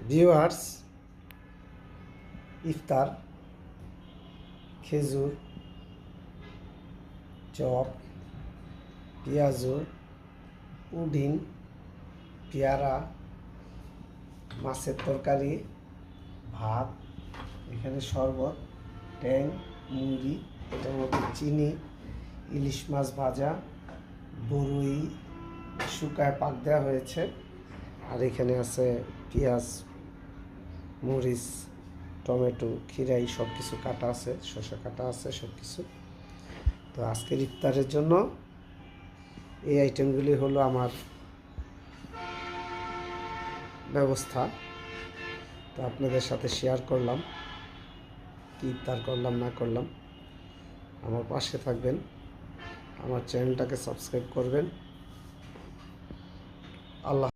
Viewers, ইফতার, খেজুর, chop, পেঁয়াজু, pudding, পেয়ারা, মাছের তরকারি, ভাত, এখানে শরবত, ট্যাং, মুড়ি, এটার মধ্যে চিনি, ইলিশ মাছ ভাজা, বড়ই শুকায় পাক দেওয়া হয়েছে, আর এখানে আছে পেঁয়াজ, মরিচ, টমেটো, খিরাই সব কিছু কাটা আছে, শসা কাটা আছে সব কিছু। তো আজকের ইফতারের জন্য এই আইটেমগুলি হলো আমার ব্যবস্থা। তো আপনাদের সাথে শেয়ার করলাম কি ইফতার করলাম না করলাম। আমার পাশে থাকবেন, আমার চ্যানেলটাকে সাবস্ক্রাইব করবেন। আল্লাহ।